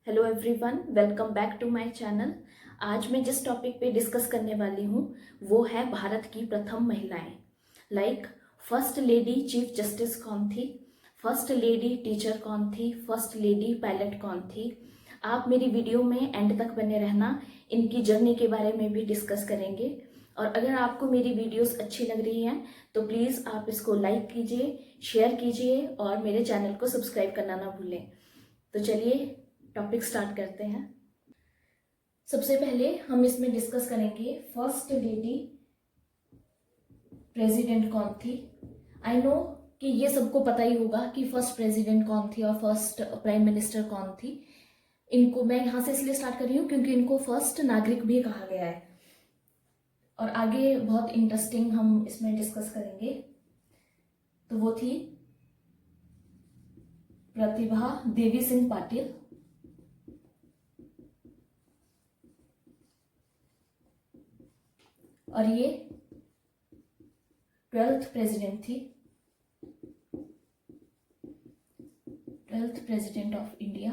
Hello everyone, welcome back to my channel. आज मैं जिस टॉपिक पे डिस्कस करने वाली हूँ वो है भारत की प्रथम महिलाएं। फर्स्ट लेडी चीफ जस्टिस कौन थी, फर्स्ट लेडी टीचर कौन थी, फर्स्ट लेडी पायलट कौन थी। आप मेरी वीडियो में एंड तक बने रहना, इनकी जर्नी के बारे में भी डिस्कस करेंगे। और अगर आपको मेरी वीडियोस अच्छी लग रही हैं तो प्लीज़ आप इसको लाइक कीजिए, शेयर कीजिए और मेरे चैनल को सब्सक्राइब करना ना भूलें। तो चलिए टॉपिक स्टार्ट करते हैं। सबसे पहले हम इसमें डिस्कस करेंगे फर्स्ट लेडी प्रेसिडेंट कौन थी। आई नो कि ये सबको पता ही होगा कि फर्स्ट प्रेसिडेंट कौन थी और फर्स्ट प्राइम मिनिस्टर कौन थी। इनको मैं यहाँ से इसलिए स्टार्ट कर रही हूँ क्योंकि इनको फर्स्ट नागरिक भी कहा गया है और आगे बहुत इंटरेस्टिंग हम इसमें डिस्कस करेंगे। तो वो थी प्रतिभा देवी सिंह पाटिल। और ये 12th प्रेसिडेंट थी, 12th प्रेसिडेंट ऑफ इंडिया।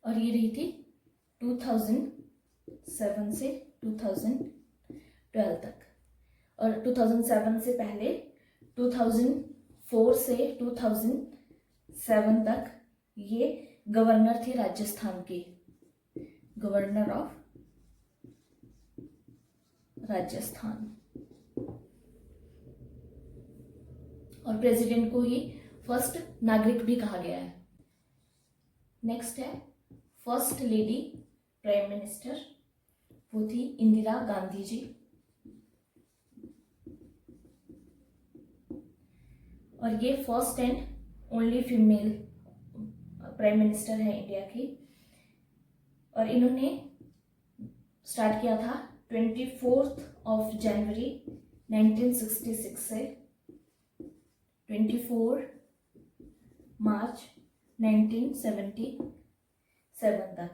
और ये रही थी 2007 से 2012 तक। और 2007 से पहले 2004 से 2007 तक ये गवर्नर थी राजस्थान की, गवर्नर ऑफ राजस्थान। और प्रेसिडेंट को ही फर्स्ट नागरिक भी कहा गया है। नेक्स्ट है फर्स्ट लेडी प्राइम मिनिस्टर, वो थी इंदिरा गांधी जी। और ये first and only female prime minister है इंडिया की। और इन्होंने स्टार्ट किया था 24 जनवरी 1966 से 24 मार्च 1977 तक।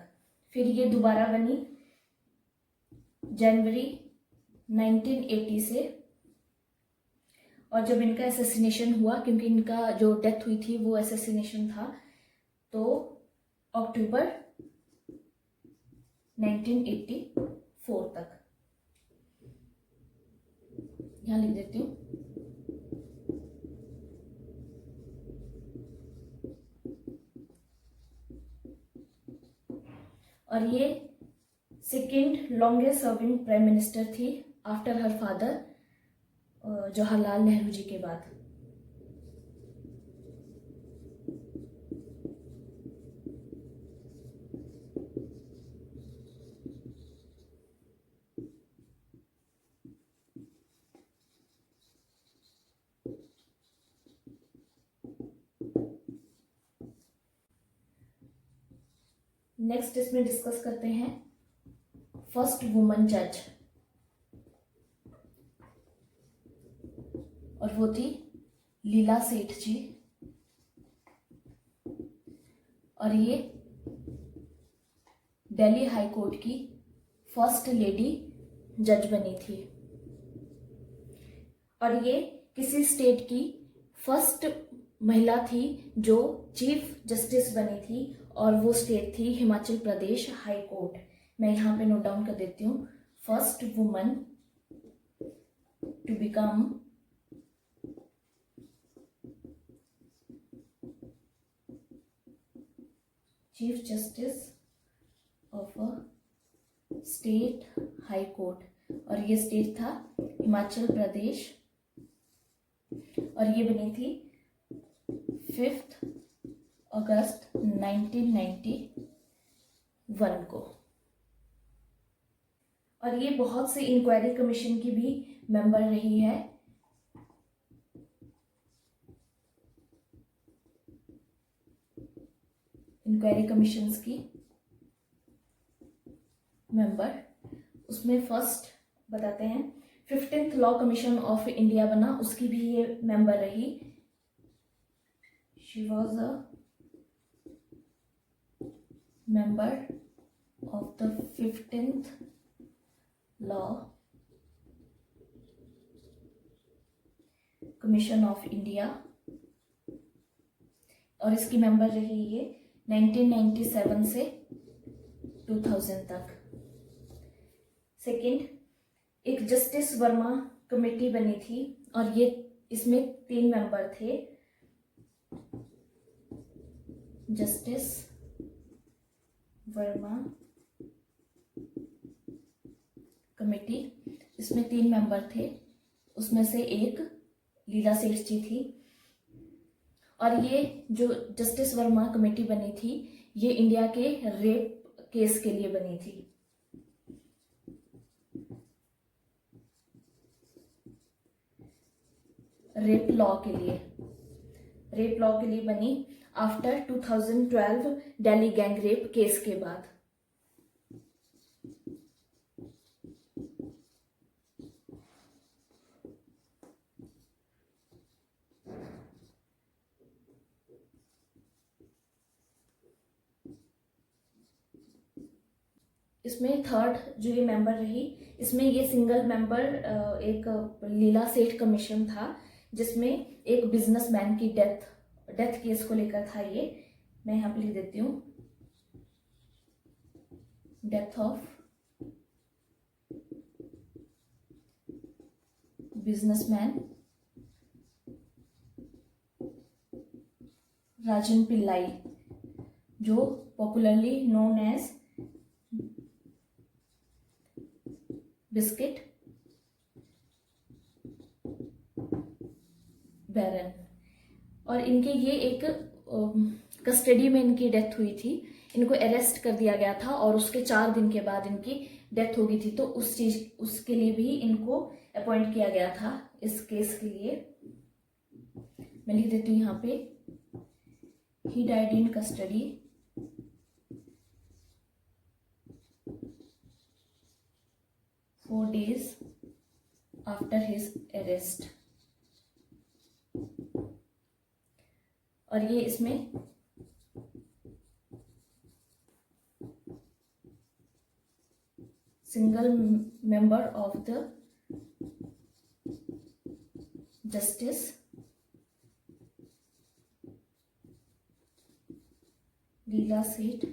फिर ये दोबारा बनी जनवरी 1980 से। और जब इनका असैसिनेशन हुआ, क्योंकि इनका जो डेथ हुई थी वो असैसिनेशन था, तो अक्टूबर 1984 तक। यहाँ लिख देती हूँ। और ये second longest serving prime minister थी after her father Jawaharlal Nehru ji के बाद। नेक्स्ट इसमें डिस्कस करते हैं फर्स्ट वुमन जज, और वो थी लीला सेठ जी। और ये दिल्ली हाई कोर्ट की फर्स्ट लेडी जज बनी थी। और ये किसी स्टेट की फर्स्ट महिला थी जो चीफ जस्टिस बनी थी, और वो स्टेट थी हिमाचल प्रदेश हाई कोर्ट। मैं यहाँ पे नोट डाउन कर देती हूँ। First woman to become chief justice of a state high court, और ये स्टेट था हिमाचल प्रदेश। और ये बनी थी 5 अगस्त 1991 को। और ये बहुत से इंक्वायरी कमीशन की भी मेंबर रही है। इंक्वायरी कमीशंस की मेंबर, उसमें फर्स्ट बताते हैं 15th law commission of India बना, उसकी भी ये मेंबर रही। She was a member of the 15th Law Commission of India। और इसकी मेंबर रही ये 1997 से 2000 तक। सेकंड, एक जस्टिस वर्मा कमेटी बनी थी और ये इसमें 3 मेंबर थे। जस्टिस वर्मा कमेटी, इसमें 3 मेंबर थे, उसमें से एक लीला सेठ जी थी। और ये जो जस्टिस वर्मा कमेटी बनी थी, ये इंडिया के रेप केस के लिए बनी थी। रेप लॉ के लिए बनी after 2012 Delhi gang rape case के बाद। इसमें थर्ड जो ये मेंबर रही, इसमें ये सिंगल मेंबर एक लीला सेठ कमीशन था, जिसमें एक बिजनेसमैन की डेथ केस को लेकर था। ये मैं यहाँ पे लिख देती हूँ, डेथ ऑफ बिजनेसमैन राजन पिल्लाई, जो पॉपुलरली नोन एज बिस्किट बैरन। और इनके ये एक कस्टडी में इनकी डेथ हुई थी, इनको अरेस्ट कर दिया गया था और उसके 4 दिन के बाद इनकी डेथ हो गई थी। तो उसके लिए भी इनको अपॉइंट किया गया था इस केस के लिए। मैं लिख देती हूँ यहाँ पे, he died in custody 4 days after his arrest। और ये इसमें single member of the justice Leila Seth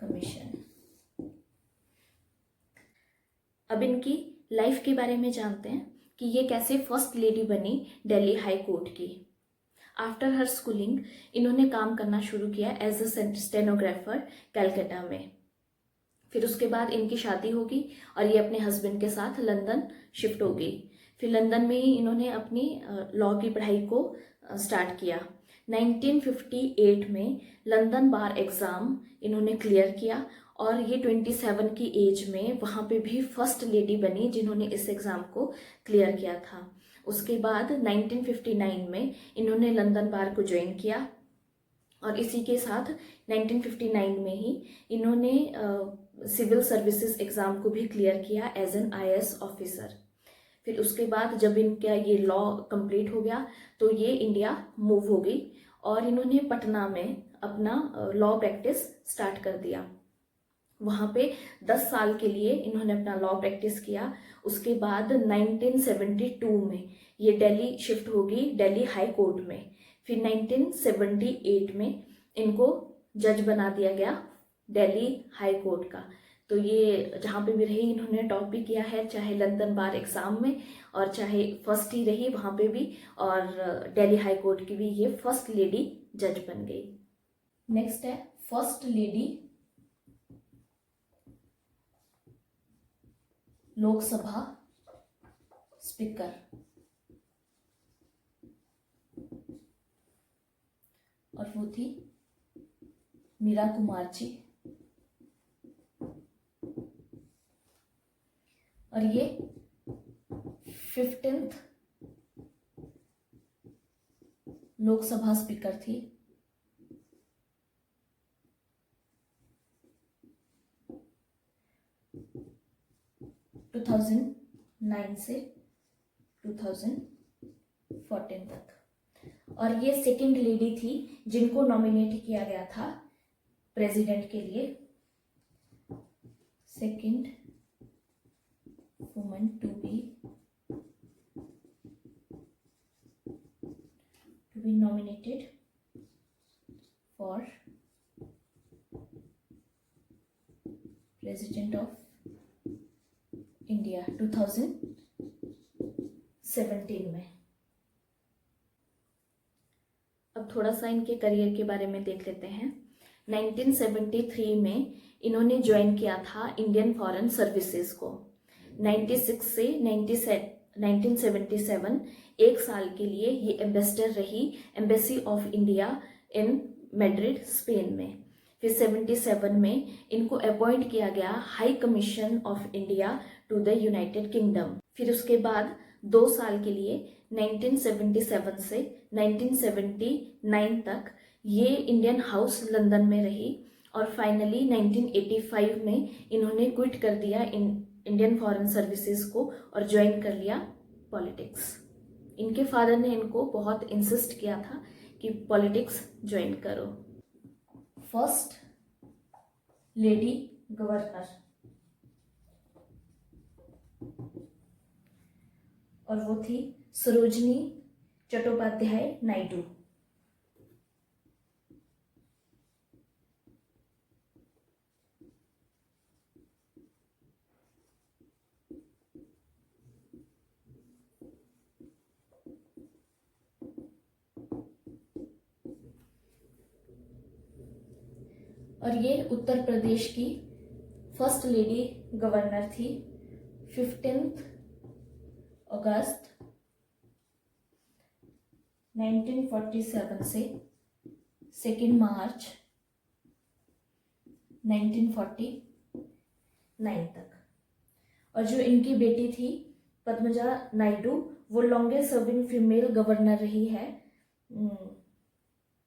commission. अब इनकी लाइफ के बारे में जानते हैं कि ये कैसे फर्स्ट लेडी बनी दिल्ली हाई कोर्ट की। आफ्टर हर स्कूलिंग इन्होंने काम करना शुरू किया एज अ स्टेनोग्राफर कलकत्ता में। फिर उसके बाद इनकी शादी होगी और ये अपने हस्बैंड के साथ लंदन शिफ्ट हो गई। फिर लंदन में ही इन्होंने अपनी लॉ की पढ़ाई को स्टार्ट किया। 1958 में लंदन बार एग्ज़ाम इन्होंने क्लियर किया और ये 27 की एज में वहाँ पे भी फर्स्ट लेडी बनी जिन्होंने इस एग्ज़ाम को क्लियर किया था। उसके बाद 1959 में इन्होंने लंदन बार को ज्वाइन किया और इसी के साथ 1959 में ही इन्होंने सिविल सर्विसेज एग्ज़ाम को भी क्लियर किया एज एन IAS ऑफिसर। फिर उसके बाद जब इनका ये लॉ कंप्लीट हो गया तो ये इंडिया मूव हो गई और इन्होंने पटना में अपना लॉ प्रैक्टिस स्टार्ट कर दिया। वहाँ पे 10 साल के लिए इन्होंने अपना लॉ प्रैक्टिस किया। उसके बाद 1972 में ये दिल्ली शिफ्ट होगी दिल्ली हाई कोर्ट में। फिर 1978 में इनको जज बना दिया गया दिल्ली हाई कोर्ट का। तो ये जहाँ पे भी रही इन्होंने टॉप भी किया है, चाहे लंदन बार एग्ज़ाम में और चाहे फर्स्ट ही रही वहाँ पे भी, और दिल्ली हाई कोर्ट की भी ये फर्स्ट लेडी जज बन गई। नेक्स्ट है फर्स्ट लेडी लोकसभा स्पीकर। और वो थी मीरा कुमार जी। और ये 15th लोकसभा स्पीकर थी। टू 2009 से 2014 तक। और ये सेकंड लेडी थी जिनको नॉमिनेट किया गया था प्रेसिडेंट के लिए। Second woman to be to be nominated for President of India 2017 में। अब थोड़ा सा इनके करियर के बारे में देख लेते हैं। 1973 में इन्होंने ज्वाइन किया था इंडियन फॉरेन सर्विसेज को। 96 से 1977 एक साल के लिए ये एम्बेसडर रही embassy of India in Madrid, Spain में। फिर 77 में इनको अपॉइंट किया गया high commission of India to the United Kingdom. फिर उसके बाद 2 साल के लिए 1977 से 1979 तक ये इंडियन हाउस लंदन में रही और फाइनली 1985 में इन्होंने क्विट कर दिया इंडियन फॉरेन सर्विसेज को और ज्वाइन कर लिया पॉलिटिक्स। इनके फादर ने इनको बहुत इंसिस्ट किया था कि पॉलिटिक्स ज्वाइन करो। फर्स्ट लेडी गवर्नर, और वो थी सरोजिनी चट्टोपाध्याय नायडू। और ये उत्तर प्रदेश की फर्स्ट लेडी गवर्नर थी 15 अगस्त 1947 से 2 मार्च 1949 तक। और जो इनकी बेटी थी पद्मजा नायडू, वो लॉन्गेस्ट सर्विंग फीमेल गवर्नर रही है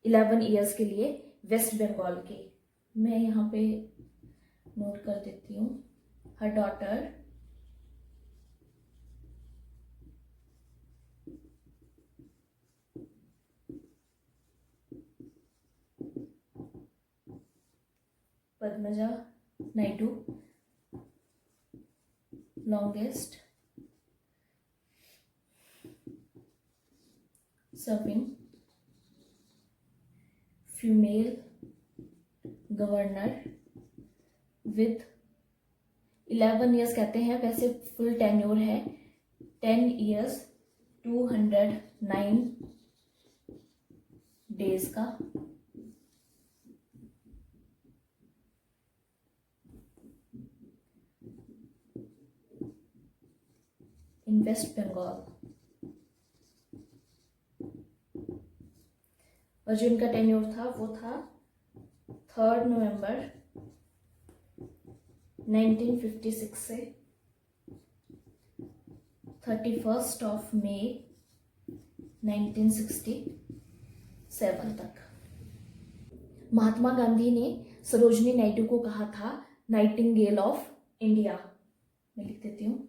11 ईयर्स के लिए वेस्ट बंगाल की। मैं यहाँ पे नोट कर देती हूँ। Her daughter Padmaja Naidu, longest serving female governor with 11 years कहते हैं, वैसे फुल टेन्योर है 10 ईयर्स 209 डेज का। इन वेस्ट बंगाल। और जो इनका टेन्योर था वो था 3 नवंबर 1956 से 31 मई 1967 तक। महात्मा गांधी ने सरोजिनी नायडू को कहा था नाइटिंगेल ऑफ इंडिया। मैं लिख देती हूँ।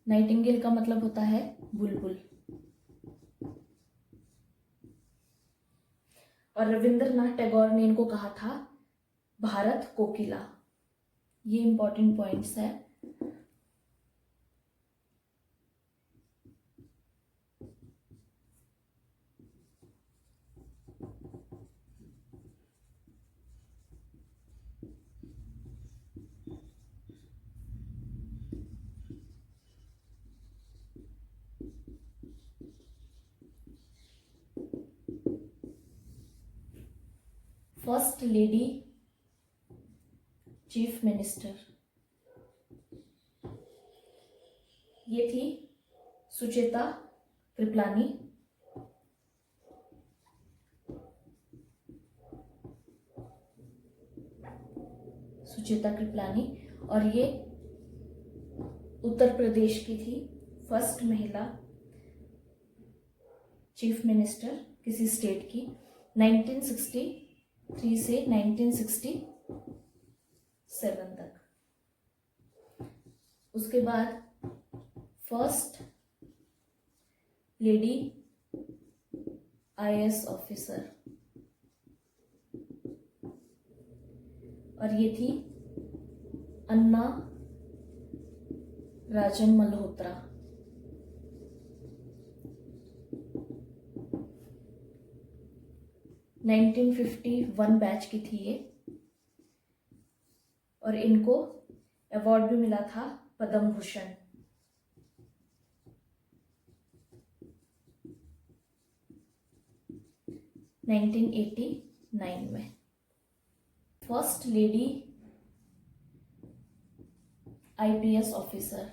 नाइटिंगेल का मतलब होता है बुलबुल। और रविंद्रनाथ टैगोर ने इनको कहा था भारत कोकिला। ये इंपॉर्टेंट पॉइंट्स है। फर्स्ट लेडी चीफ मिनिस्टर, ये थी सुचेता कृपलानी। सुचेता कृपलानी, और ये उत्तर प्रदेश की थी फर्स्ट महिला चीफ मिनिस्टर किसी स्टेट की 1963 से 1967 तक। उसके बाद फर्स्ट लेडी आईएएस ऑफिसर, और ये थी अन्ना राजन मल्होत्रा। नाइनटीन 1951 बैच की थी ये, और इनको अवार्ड भी मिला था पद्म भूषण। नाइनटीन 1989 में। फर्स्ट लेडी आईपीएस ऑफिसर,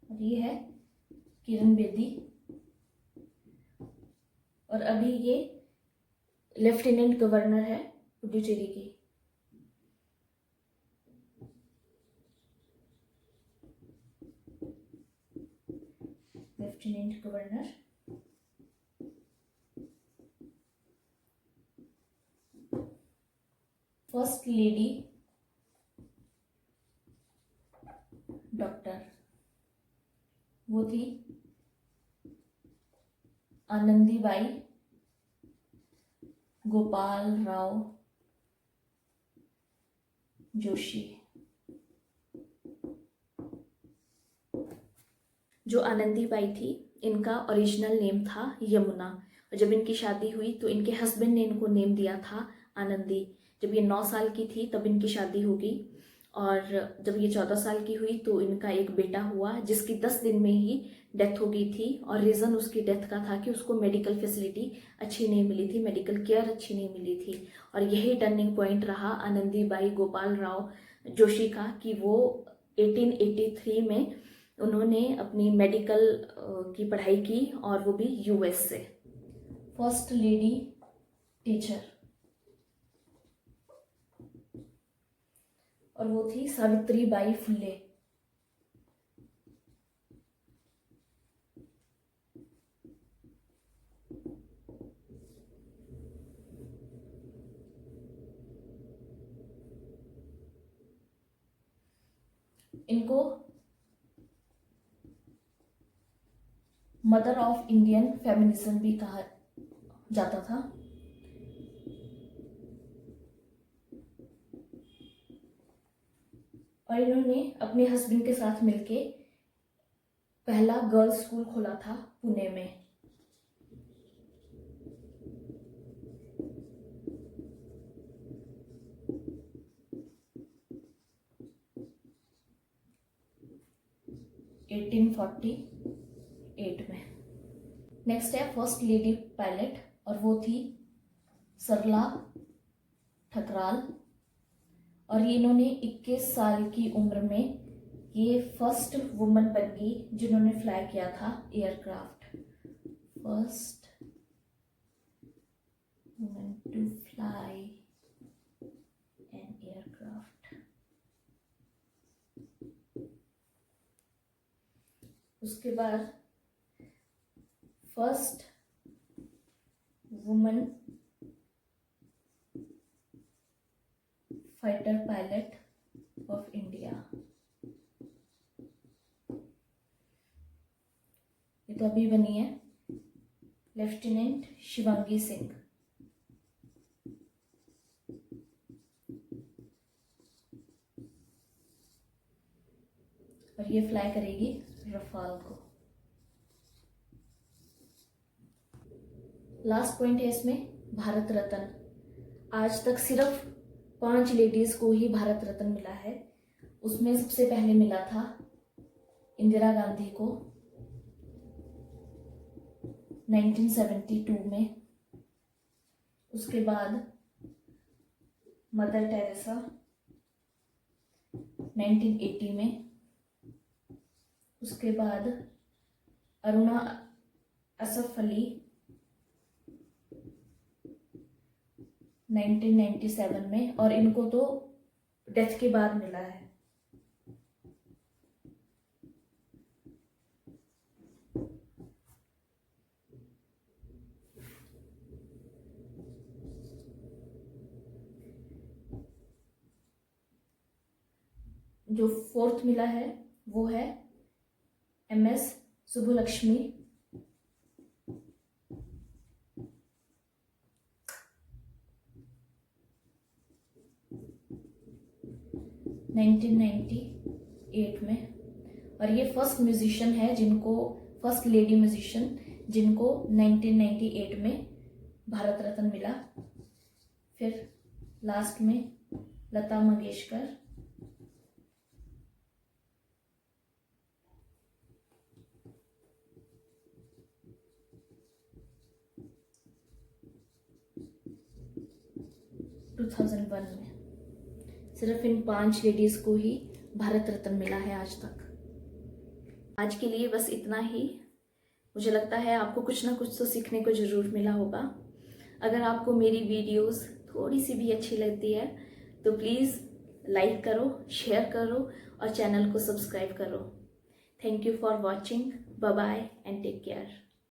और ये है किरण बेदी, और अभी ये लेफ्टिनेंट गवर्नर है पुडुचेरी की। Lieutenant governor. First lady doctor, वो थी आनंदीबाई गोपाल राव जोशी। जो आनंदीबाई थी, इनका ओरिजिनल नेम था यमुना, और जब इनकी शादी हुई तो इनके हस्बैंड ने इनको नेम दिया था आनंदी। जब ये 9 साल की थी तब इनकी शादी हो गई, और जब ये 14 साल की हुई तो इनका एक बेटा हुआ जिसकी 10 दिन में ही डेथ हो गई थी। और रीज़न उसकी डेथ का था कि उसको मेडिकल फैसिलिटी अच्छी नहीं मिली थी, मेडिकल केयर अच्छी नहीं मिली थी। और यही टर्निंग पॉइंट रहा आनंदीबाई गोपाल राव जोशी का, कि वो 1883 में उन्होंने अपनी मेडिकल की पढ़ाई की, और वो भी यूएस से। फर्स्ट लेडी टीचर, और वो थी सावित्रीबाई फुले। इनको मदर ऑफ इंडियन फेमिनिज्म भी कहा जाता था। और इन्होंने अपने हस्बैंड के साथ मिलके पहला गर्ल्स स्कूल खोला था पुणे में। (1848) में। नेक्स्ट है फर्स्ट लेडी पायलट, और वो थी सरला ठकराल, और इन्होंने 21 साल की उम्र में ये फर्स्ट वुमन बन गई जिन्होंने फ्लाई किया था aircraft. First woman to fly an aircraft. उसके बाद first woman fighter pilot of India. ये तो अभी बनी है लेफ्टिनेंट शिवांगी सिंह। और ये फ्लाई करेगी रफाल को। लास्ट पॉइंट है इसमें भारत रत्न। आज तक सिर्फ 5 लेडीज को ही भारत रत्न मिला है। उसमें सबसे पहले मिला था इंदिरा गांधी को 1972 में। उसके बाद मदर टेरेसा 1980 में। उसके बाद अरुणा असफ अली 1997 में, और इनको तो डेथ के बाद मिला है। जो फोर्थ मिला है वो है MS सुब्बुलक्ष्मी, 1998 में। और ये फर्स्ट म्यूजिशियन है जिनको, फर्स्ट लेडी म्यूजिशियन जिनको 1998 में भारत रत्न मिला। फिर लास्ट में लता मंगेशकर, टू 2001 में। सिर्फ इन 5 लेडीज को ही भारत रत्न मिला है आज तक। आज के लिए बस इतना ही। मुझे लगता है आपको कुछ ना कुछ तो सीखने को ज़रूर मिला होगा। अगर आपको मेरी वीडियोस थोड़ी सी भी अच्छी लगती है तो प्लीज़ लाइक करो, शेयर करो और चैनल को सब्सक्राइब करो। Thank you for watching. Bye bye and take care.